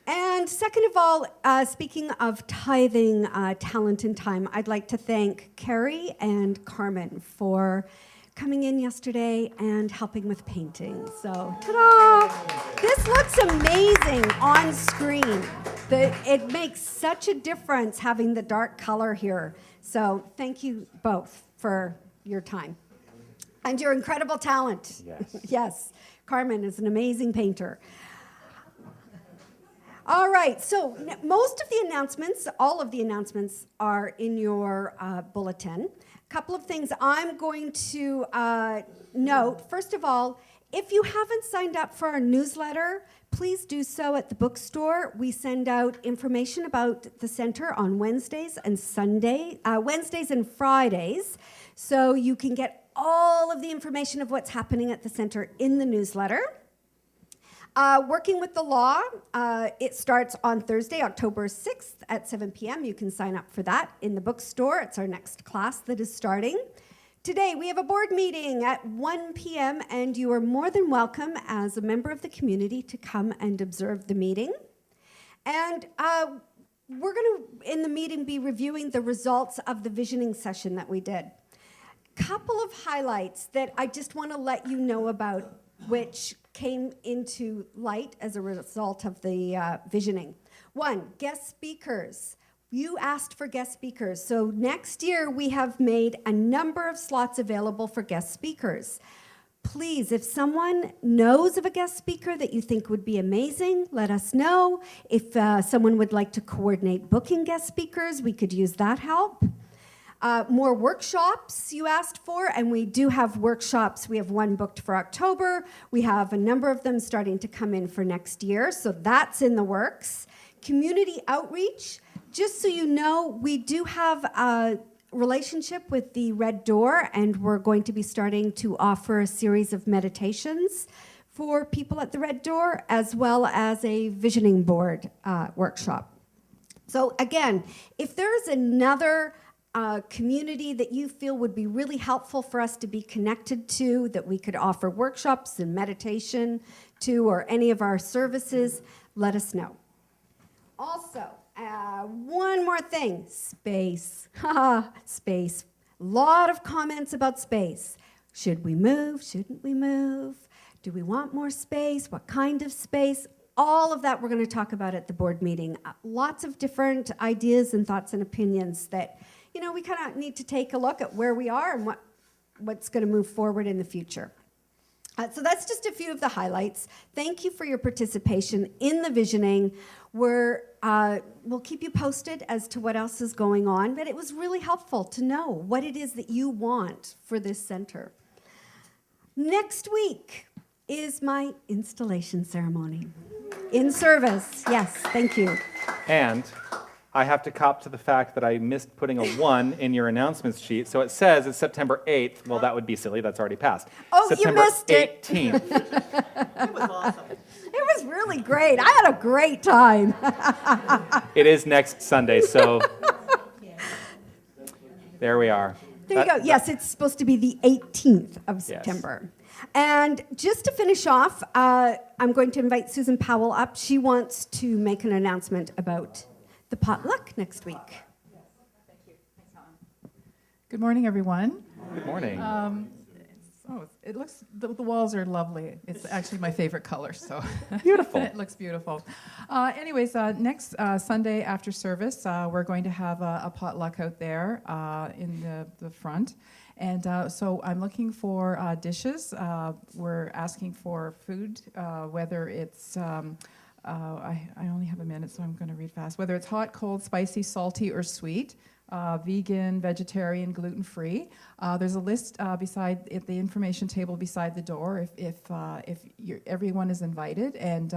And second of all, speaking of tithing talent and time, I'd like to thank Carrie and Carmen for coming in yesterday and helping with painting. So, ta-da! This looks amazing on screen. It makes such a difference having the dark color here. So thank you both for your time. And your incredible talent. Yes. Yes, Carmen is an amazing painter. All right, so most of the announcements, all of the announcements are in your bulletin. A couple of things I'm going to note. First of all, if you haven't signed up for our newsletter, please do so at the bookstore. We send out information about the center on Wednesdays and Wednesdays and Fridays, so you can get all of the information of what's happening at the center in the newsletter. Working with the Law, it starts on Thursday, October 6th at 7 p.m. You can sign up for that in the bookstore. It's our next class that is starting. Today, we have a board meeting at 1 p.m., and you are more than welcome as a member of the community to come and observe the meeting. And we're going to, in the meeting, be reviewing the results of the visioning session that we did. Couple of highlights that I just want to let you know about, which came into light as a result of the visioning. One, guest speakers. You asked for guest speakers. So next year, we have made a number of slots available for guest speakers. Please, if someone knows of a guest speaker that you think would be amazing, let us know. If someone would like to coordinate booking guest speakers, we could use that help. More workshops you asked for, and we do have workshops. We have one booked for October. We have a number of them starting to come in for next year, so that's in the works. Community outreach. Just so you know, we do have a relationship with the Red Door, and we're going to be starting to offer a series of meditations for people at the Red Door, as well as a visioning board workshop. So again, if there's another community that you feel would be really helpful for us to be connected to, that we could offer workshops and meditation to, or any of our services, let us know. Also, one more thing, space. Space. A lot of comments about space. Should we move? Shouldn't we move? Do we want more space? What kind of space? All of that we're going to talk about at the board meeting. Lots of different ideas and thoughts and opinions that, you know, we kind of need to take a look at where we are and what's going to move forward in the future. So that's just a few of the highlights. Thank you for your participation in the visioning. We'll keep you posted as to what else is going on, but it was really helpful to know what it is that you want for this center. Next week is my installation ceremony. In service, yes, thank you. And I have to cop to the fact that I missed putting a 1 in your announcements sheet. So it says it's September 8th. Well, that would be silly. That's already passed. Oh, September you missed it. 18th. It was awesome. It was really great. I had a great time. It is next Sunday, so there we are. There you go. Yes, it's supposed to be the 18th of September. And just to finish off, I'm going to invite Susan Powell up. She wants to make an announcement about the potluck next week. Yes, thank you. Thanks, Helen. Good morning, everyone. Good morning. It looks, the walls are lovely. It's actually my favorite color, so. Beautiful. It looks beautiful. Anyways, next Sunday after service, we're going to have a potluck out there in the front. And so I'm looking for dishes. We're asking for food, whether it's, I only have a minute, so I'm going to read fast. Whether it's hot, cold, spicy, salty, or sweet. Vegan, vegetarian, gluten-free. There's a list beside at the information table beside the door if everyone is invited, and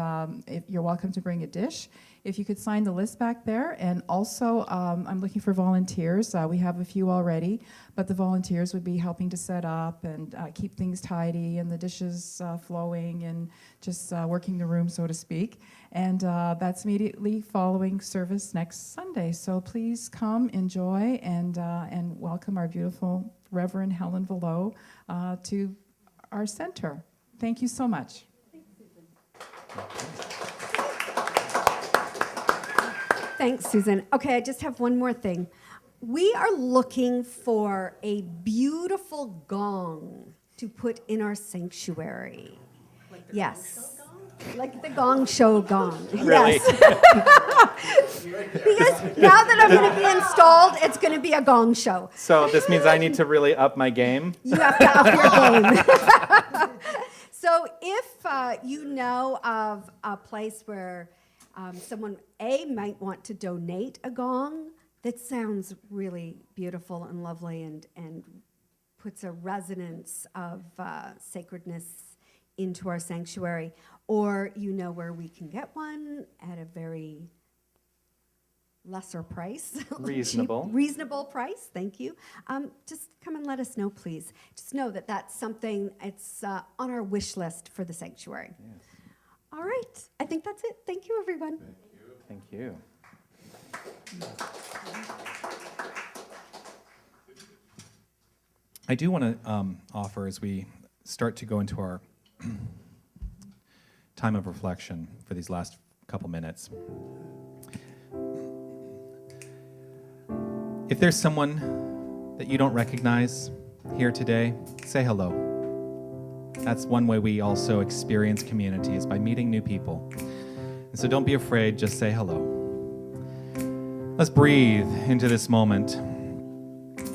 if you're welcome to bring a dish. If you could sign the list back there, and also I'm looking for volunteers. We have a few already, but the volunteers would be helping to set up and keep things tidy and the dishes flowing and just working the room, so to speak. And that's immediately following service next Sunday. So please come, enjoy, and welcome our beautiful Reverend Helen Vallot to our center. Thank you so much. Thanks, Susan. Okay, I just have one more thing. We are looking for a beautiful gong to put in our sanctuary. Like the Yes. gong show gong? Like the gong show gong. Really? Yes. Because now that I'm going to be installed, it's going to be a gong show. So this means I need to really up my game. You have to up your game. So if you know of a place where someone, might want to donate a gong that sounds really beautiful and lovely and puts a resonance of sacredness into our sanctuary, or you know where we can get one at a very lesser price. Reasonable. Reasonable price, thank you. Just come and let us know, please. Just know that that's something, it's on our wish list for the sanctuary. Yes. All right. I think that's it. Thank you, everyone. Thank you. I do want to offer, as we start to go into our time of reflection for these last couple minutes, if there's someone that you don't recognize here today, say hello. That's one way we also experience community, is by meeting new people. And so don't be afraid, just say hello. Let's breathe into this moment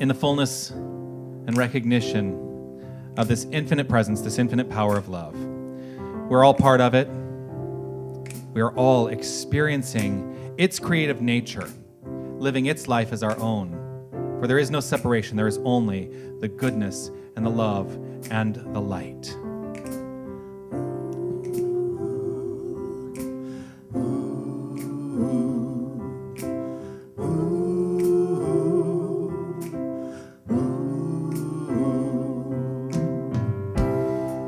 in the fullness and recognition of this infinite presence, this infinite power of love. We're all part of it. We are all experiencing its creative nature, living its life as our own. For there is no separation, there is only the goodness and the love and the light.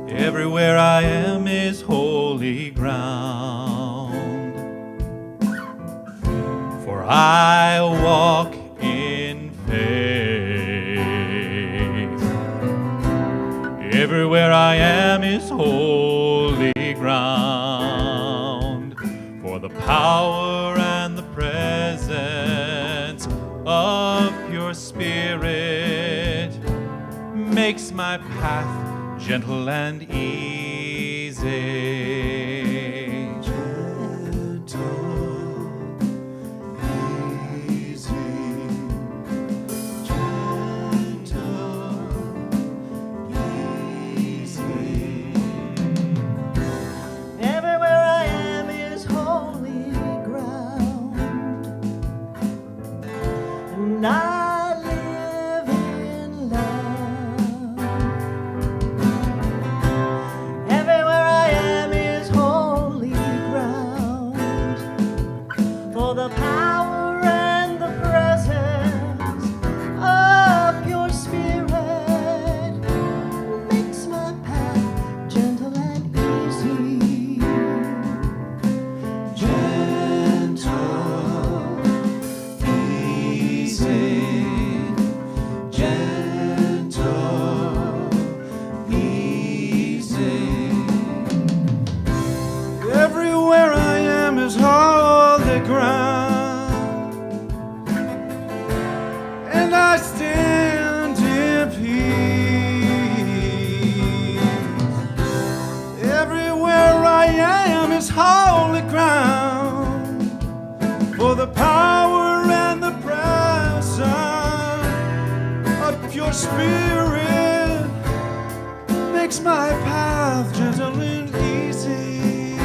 Everywhere I am is holy ground, for I walk in faith. Everywhere I am is holy ground, for the power and the presence of pure spirit makes my path gentle and easy. Gentle, easy, gentle, easy. Everywhere I am is holy ground, and I live in love. Everywhere I am is holy ground, for the power and the presence of your spirit makes my path gentle and easy. Gentle, easy, gentle, easy. Everywhere I am is holy ground, and I stand in peace. Everywhere I am is holy ground, for the power and the presence of pure spirit makes my path gentle and easy.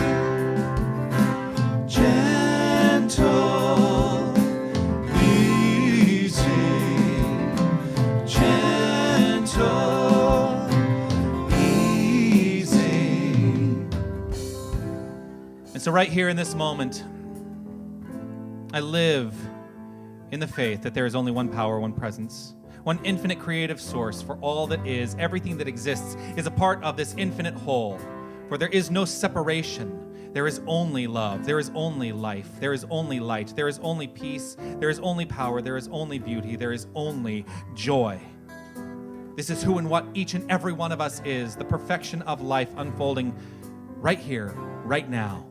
Gentle, easy, gentle, easy. And so right here in this moment, I live in the faith that there is only one power, one presence, one infinite creative source for all that is. Everything that exists is a part of this infinite whole. For there is no separation. There is only love. There is only life. There is only light. There is only peace. There is only power. There is only beauty. There is only joy. This is who and what each and every one of us is, the perfection of life unfolding right here, right now,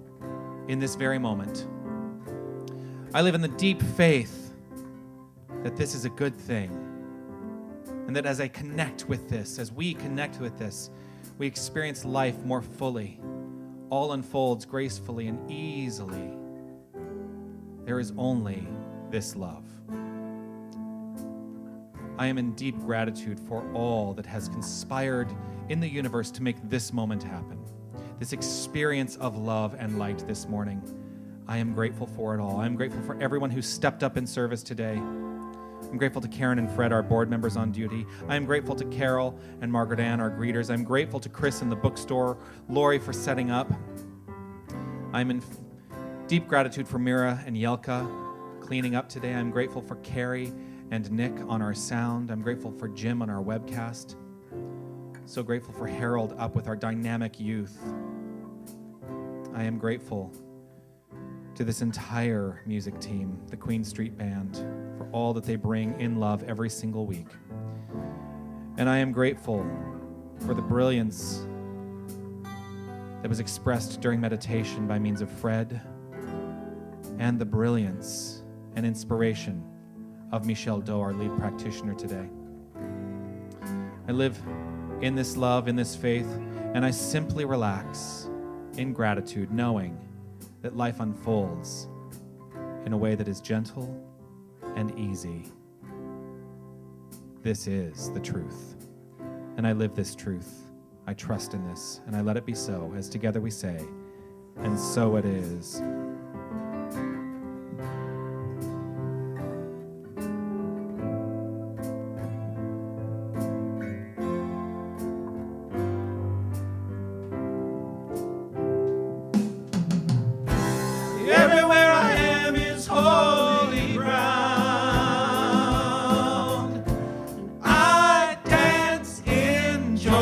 in this very moment. I live in the deep faith that this is a good thing, and that as I connect with this, as we connect with this, we experience life more fully. All unfolds gracefully and easily. There is only this love. I am in deep gratitude for all that has conspired in the universe to make this moment happen. This experience of love and light this morning. I am grateful for it all. I am grateful for everyone who stepped up in service today. I'm grateful to Karen and Fred, our board members on duty. I am grateful to Carol and Margaret Ann, our greeters. I'm grateful to Chris in the bookstore, Lori for setting up. I'm in deep gratitude for Mira and Yelka cleaning up today. I'm grateful for Carrie and Nick on our sound. I'm grateful for Jim on our webcast. So grateful for Harold up with our dynamic youth. I am grateful to this entire music team, the Queen Street Band, for all that they bring in love every single week. And I am grateful for the brilliance that was expressed during meditation by means of Fred, and the brilliance and inspiration of Michelle Doe, our lead practitioner today. I live in this love, in this faith, and I simply relax in gratitude, knowing that life unfolds in a way that is gentle and easy. This is the truth, and I live this truth. I trust in this, and I let it be so, as together we say, and so it is. Everywhere I am is holy ground. I dance in joy.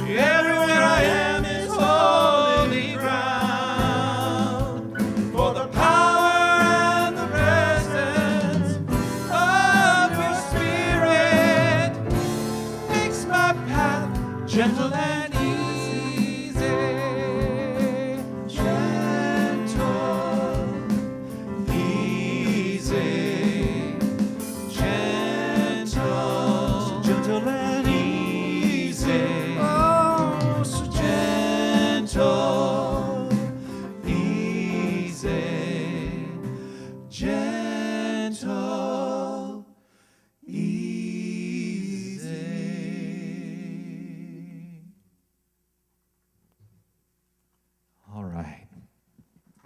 Everywhere I am is holy ground. For the power and the presence of your spirit makes my path gentle and easy.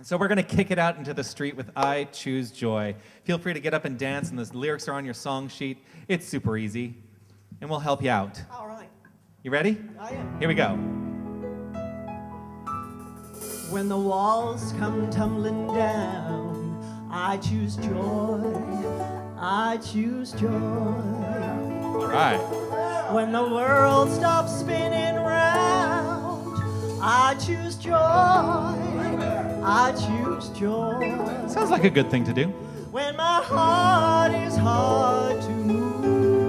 So we're going to kick it out into the street with I Choose Joy. Feel free to get up and dance, and the lyrics are on your song sheet. It's super easy, and we'll help you out. All right, You ready? I am. Here we go. When the walls come tumbling down, I choose joy. I choose joy. All right. When the world stops spinning round, I choose joy. I choose joy. Sounds like a good thing to do. When my heart is hard to move,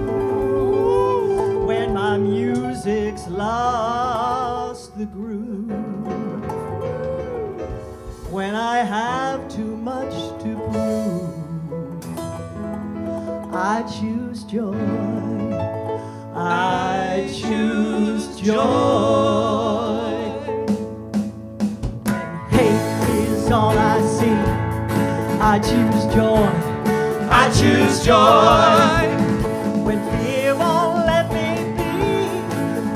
when my music's lost the groove, when I have too much to prove, I choose joy. I choose joy. All I see, I choose joy. I choose joy. When fear won't let me be,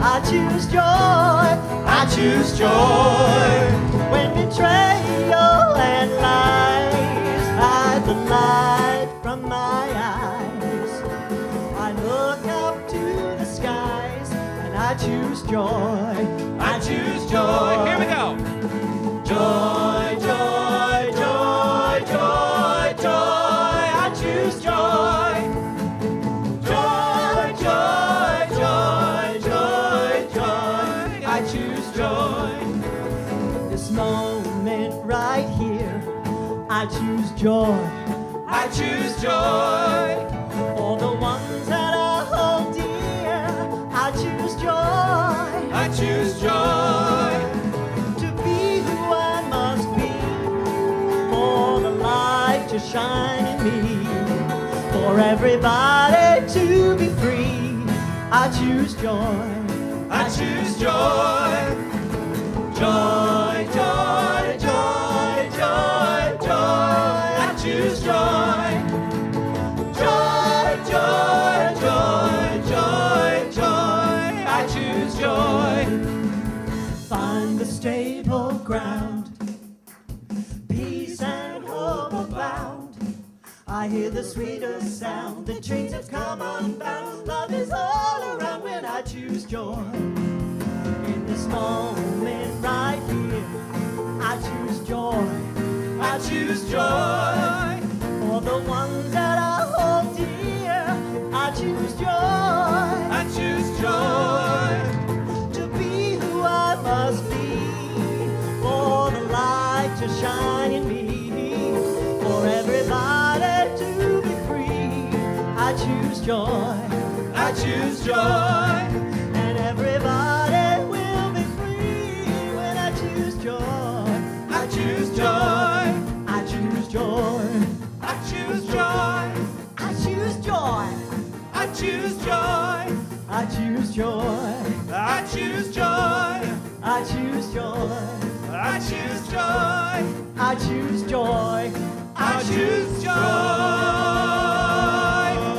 I choose joy. I choose joy. When betrayal and lies hide the light from my eyes, I look up to the skies and I choose joy. I choose joy. Here we go. Joy, joy, joy, joy, joy, I choose joy. Joy, joy, joy, joy, joy, I choose joy. This moment right here, I choose joy. I choose joy. For the ones that I hold dear, I choose joy. I choose joy. To shine in me, for everybody to be free, I choose joy. I choose joy. Joy, joy, joy, joy, joy, I choose joy. Joy, joy, joy, joy, joy, I choose joy. Find the stable ground, I hear the sweetest sound, the trains have come unbound. Love is all around when I choose joy. In this moment right here, I choose joy. I choose joy. For the ones that I hold dear, I choose joy. I choose joy. To be who I choose joy. I choose joy. And everybody will be free when I choose joy. I choose joy. I choose joy. I choose joy. I choose joy. I choose joy. I choose joy. I choose joy. I choose joy. I choose joy. I choose joy. I choose joy.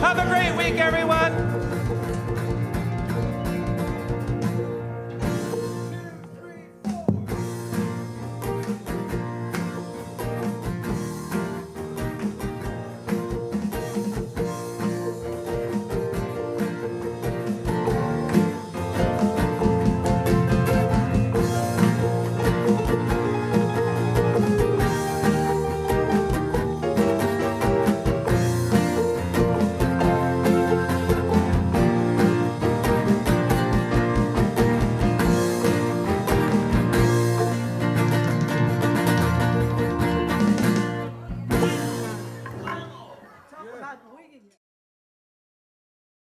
Have a great week, everyone.